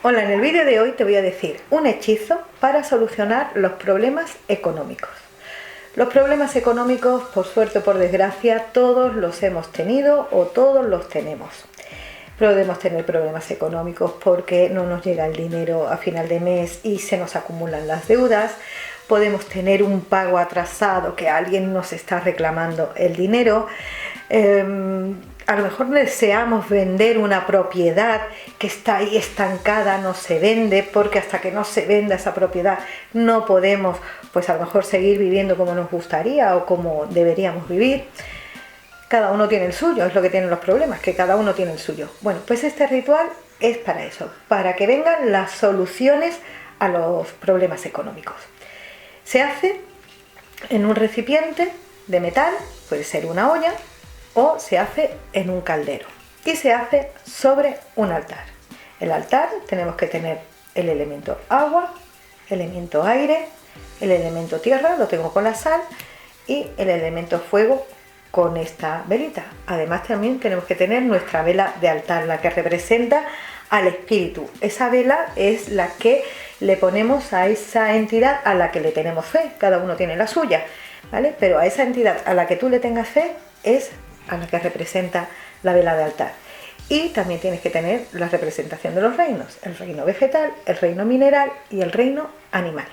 Hola, en el vídeo de hoy te voy a decir un hechizo para solucionar los problemas económicos. Los problemas económicos, por suerte o por desgracia, todos los hemos tenido o todos los tenemos. Podemos tener problemas económicos porque no nos llega el dinero a final de mes y se nos acumulan las deudas. Podemos tener un pago atrasado, que alguien nos está reclamando el dinero. A lo mejor deseamos vender una propiedad que está ahí estancada, no se vende, porque hasta que no se venda esa propiedad no podemos, pues a lo mejor seguir viviendo como nos gustaría o como deberíamos vivir. Cada uno tiene el suyo, es lo que tienen los problemas, que cada uno tiene el suyo. Bueno, pues este ritual es para eso, para que vengan las soluciones a los problemas económicos. Se hace en un recipiente de metal, puede ser una olla, o se hace en un caldero y se hace sobre un altar. El altar tenemos que tener el elemento agua, el elemento aire, el elemento tierra, lo tengo con la sal, y el elemento fuego con esta velita. Además también tenemos que tener nuestra vela de altar, la que representa al espíritu. Esa vela es la que le ponemos a esa entidad a la que le tenemos fe, cada uno tiene la suya, ¿vale? Pero a esa entidad a la que tú le tengas fe es a la que representa la vela de altar. Y también tienes que tener la representación de los reinos, el reino vegetal, el reino mineral y el reino animal.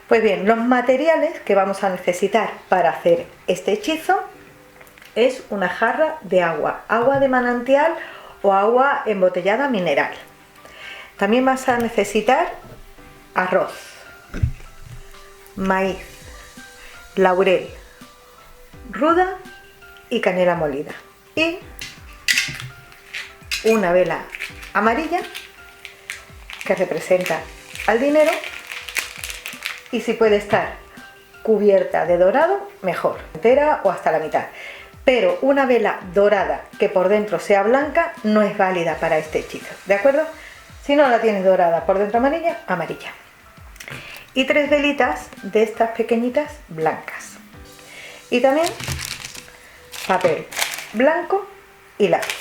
Pues bien, los materiales que vamos a necesitar para hacer este hechizo es una jarra de agua, agua de manantial o agua embotellada mineral. También vas a necesitar arroz, maíz, laurel, ruda y canela molida, y una vela amarilla que representa al dinero, y si puede estar cubierta de dorado mejor, entera o hasta la mitad, pero una vela dorada que por dentro sea blanca no es válida para este hechizo, ¿de acuerdo? Si no la tienes dorada por dentro amarilla, amarilla, y 3 velitas de estas pequeñitas blancas, y también papel blanco y lápiz.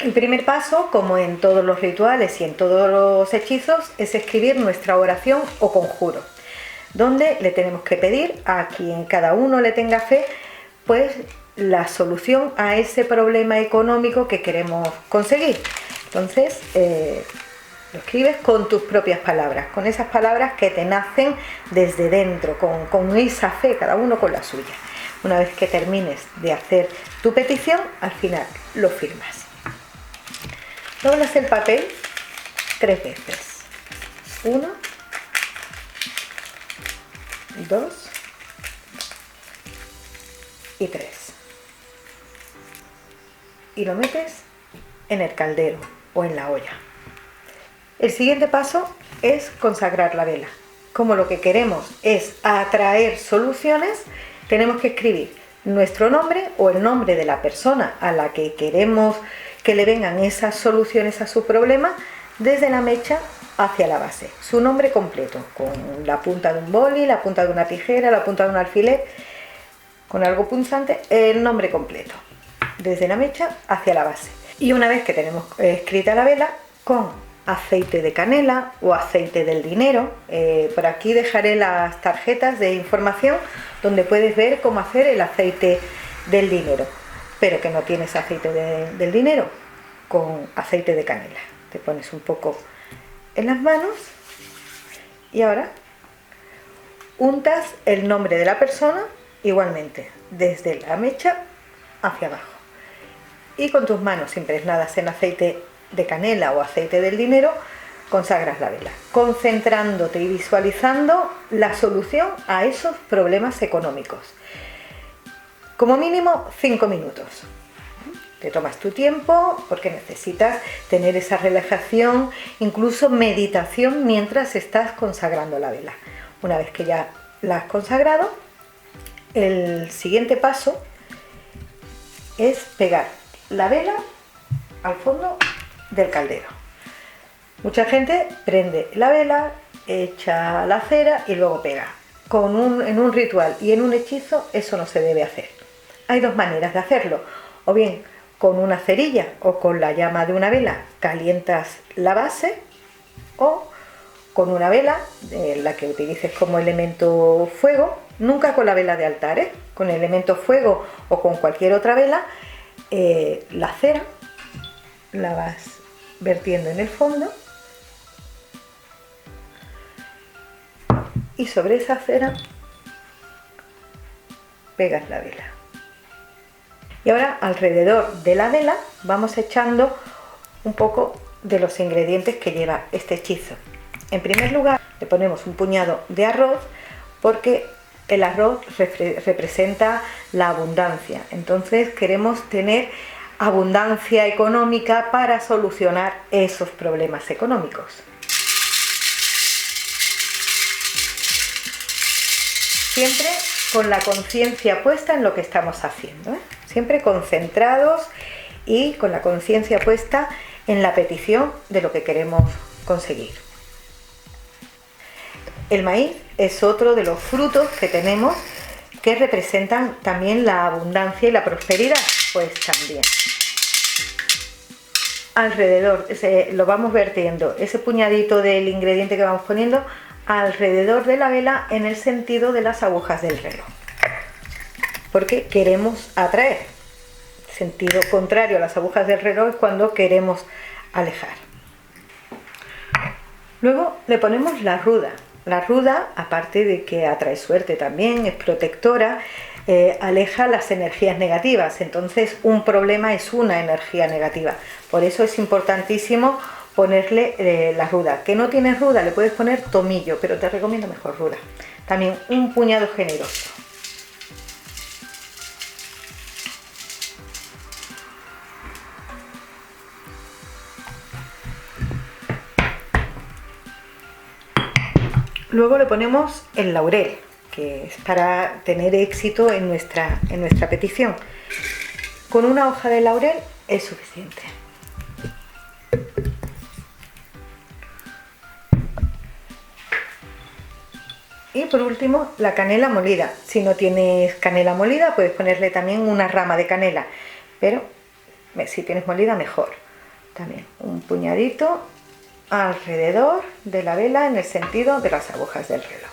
El primer paso, como en todos los rituales y en todos los hechizos, es escribir nuestra oración o conjuro, donde le tenemos que pedir a quien cada uno le tenga fe, pues la solución a ese problema económico que queremos conseguir. Entonces lo escribes con tus propias palabras, con esas palabras que te nacen desde dentro, con esa fe, cada uno con la suya. Una vez que termines de hacer tu petición, al final lo firmas. Doblas el papel 3 veces. 1, 2 y 3. Y lo metes en el caldero o en la olla. El siguiente paso es consagrar la vela. Como lo que queremos es atraer soluciones, tenemos que escribir nuestro nombre o el nombre de la persona a la que queremos que le vengan esas soluciones a su problema desde la mecha hacia la base. Su nombre completo, con la punta de un boli, la punta de una tijera, la punta de un alfiler, con algo punzante, el nombre completo, desde la mecha hacia la base. Y una vez que tenemos escrita la vela, con aceite de canela o aceite del dinero, por aquí dejaré las tarjetas de información donde puedes ver cómo hacer el aceite del dinero, pero que no tienes aceite del dinero, con aceite de canela te pones un poco en las manos y ahora untas el nombre de la persona igualmente desde la mecha hacia abajo, y con tus manos impregnadas en aceite de canela o aceite del dinero consagras la vela, concentrándote y visualizando la solución a esos problemas económicos. Como mínimo 5 minutos. Te tomas tu tiempo porque necesitas tener esa relajación, incluso meditación mientras estás consagrando la vela. Una vez que ya la has consagrado, el siguiente paso es pegar la vela al fondo del caldero. Mucha gente prende la vela, echa la cera y luego pega. En un ritual y en un hechizo eso no se debe hacer. Hay 2 maneras de hacerlo, o bien con una cerilla o con la llama de una vela calientas la base, o con una vela, la que utilices como elemento fuego, nunca con la vela de altar, con el elemento fuego o con cualquier otra vela, la cera la vas vertiendo en el fondo y sobre esa cera pegas la vela. Y ahora alrededor de la vela vamos echando un poco de los ingredientes que lleva este hechizo. En primer lugar le ponemos un puñado de arroz, porque el arroz representa la abundancia, entonces queremos tener abundancia económica para solucionar esos problemas económicos. Siempre con la conciencia puesta en lo que estamos haciendo, siempre concentrados y con la conciencia puesta en la petición de lo que queremos conseguir. El maíz es otro de los frutos que tenemos que representan también la abundancia y la prosperidad, pues también. Alrededor, lo vamos vertiendo, ese puñadito del ingrediente que vamos poniendo alrededor de la vela en el sentido de las agujas del reloj, porque queremos atraer. Sentido contrario a las agujas del reloj es cuando queremos alejar. Luego le ponemos la ruda. La ruda, aparte de que atrae suerte también, es protectora, aleja las energías negativas. Entonces un problema es una energía negativa. Por eso es importantísimo ponerle la ruda. Que no tienes ruda, le puedes poner tomillo, pero te recomiendo mejor ruda. También un puñado generoso. Luego le ponemos el laurel, que es para tener éxito en nuestra petición. Con una hoja de laurel es suficiente. Y por último, la canela molida. Si no tienes canela molida, puedes ponerle también una rama de canela, pero si tienes molida, mejor. También un puñadito alrededor de la vela en el sentido de las agujas del reloj.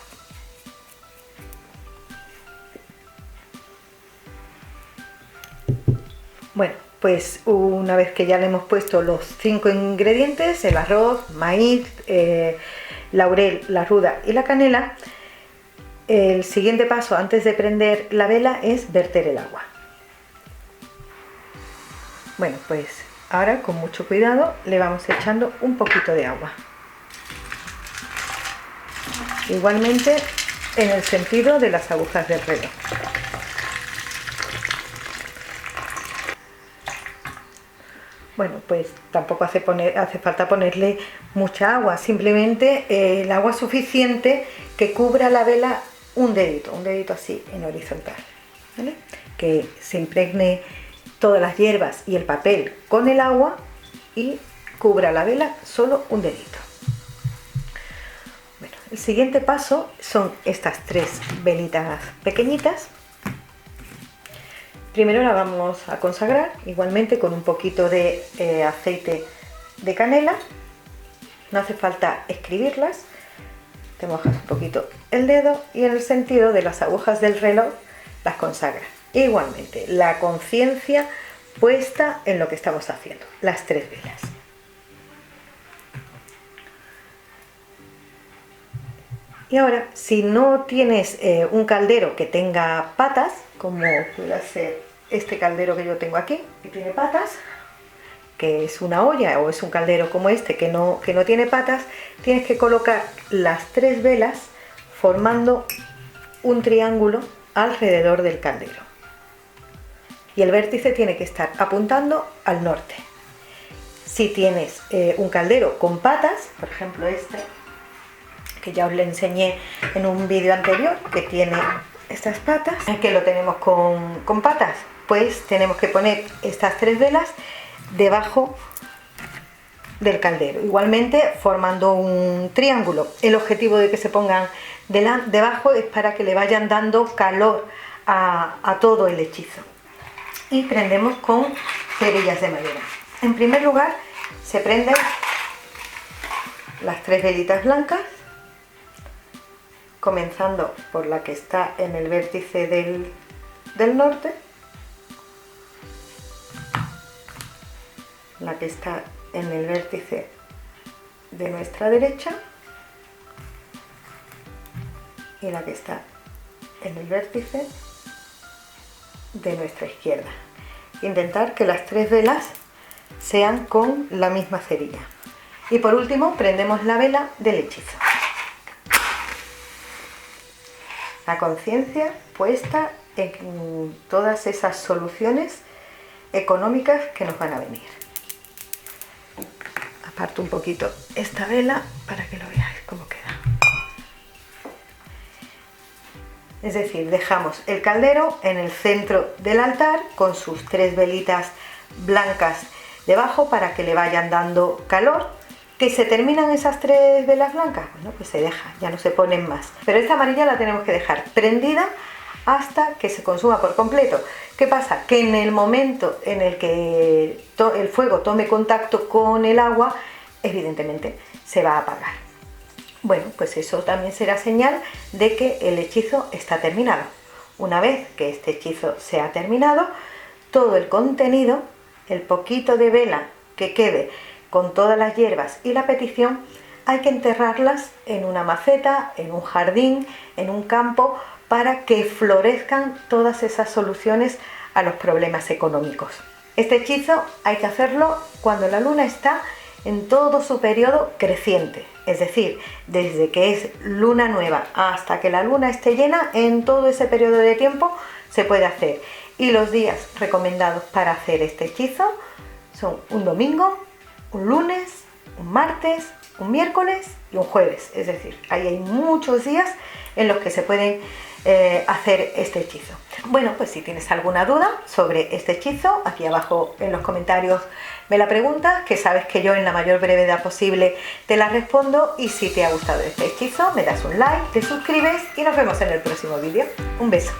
Bueno, pues una vez que ya le hemos puesto los 5 ingredientes, el arroz, maíz, laurel, la ruda y la canela, el siguiente paso antes de prender la vela es verter el agua. Bueno, pues ahora con mucho cuidado le vamos echando un poquito de agua. Igualmente en el sentido de las agujas del reloj. Bueno, pues tampoco hace falta ponerle mucha agua, simplemente el agua suficiente que cubra la vela un dedito así en horizontal, ¿vale? Que se impregne todas las hierbas y el papel con el agua y cubra la vela solo un dedito. Bueno, el siguiente paso son estas 3 velitas pequeñitas. Primero la vamos a consagrar igualmente con un poquito de aceite de canela. No hace falta escribirlas, te mojas un poquito el dedo y en el sentido de las agujas del reloj las consagras. Igualmente, la conciencia puesta en lo que estamos haciendo, las 3 velas. Y ahora, si no tienes un caldero que tenga patas, como puede ser este caldero que yo tengo aquí, que tiene patas, que es una olla o es un caldero como este que no tiene patas, tienes que colocar las 3 velas formando un triángulo alrededor del caldero. Y el vértice tiene que estar apuntando al norte. Si tienes un caldero con patas, por ejemplo este, que ya os le enseñé en un vídeo anterior, que tiene estas patas, que lo tenemos con patas, pues tenemos que poner estas 3 velas debajo del caldero, igualmente formando un triángulo. El objetivo de que se pongan debajo es para que le vayan dando calor a todo el hechizo. Y prendemos con cerillas de madera. En primer lugar, se prenden las 3 velitas blancas, comenzando por la que está en el vértice del norte, la que está en el vértice de nuestra derecha y la que está en el vértice de nuestra izquierda. Intentar que las 3 velas sean con la misma cerilla. Y por último prendemos la vela del hechizo. La conciencia puesta en todas esas soluciones económicas que nos van a venir. Aparto un poquito esta vela para que lo veáis cómo queda. Es decir, dejamos el caldero en el centro del altar con sus 3 velitas blancas debajo para que le vayan dando calor. ¿Que se terminan esas 3 velas blancas? Bueno, pues se deja, ya no se ponen más. Pero esta amarilla la tenemos que dejar prendida hasta que se consuma por completo. ¿Qué pasa? Que en el momento en el que el fuego tome contacto con el agua, evidentemente se va a apagar. Bueno, pues eso también será señal de que el hechizo está terminado. Una vez que este hechizo se ha terminado, todo el contenido, el poquito de vela que quede con todas las hierbas y la petición, hay que enterrarlas en una maceta, en un jardín, en un campo, para que florezcan todas esas soluciones a los problemas económicos. Este hechizo hay que hacerlo cuando la luna está en todo su periodo creciente, es decir, desde que es luna nueva hasta que la luna esté llena, en todo ese periodo de tiempo se puede hacer. Y los días recomendados para hacer este hechizo son un domingo, un lunes, un martes, un miércoles y un jueves. Es decir, ahí hay muchos días en los que se pueden hacer este hechizo. Bueno, pues si tienes alguna duda sobre este hechizo, aquí abajo en los comentarios me la preguntas, que sabes que yo en la mayor brevedad posible te la respondo. Y si te ha gustado este hechizo, me das un like, te suscribes y nos vemos en el próximo vídeo. Un beso.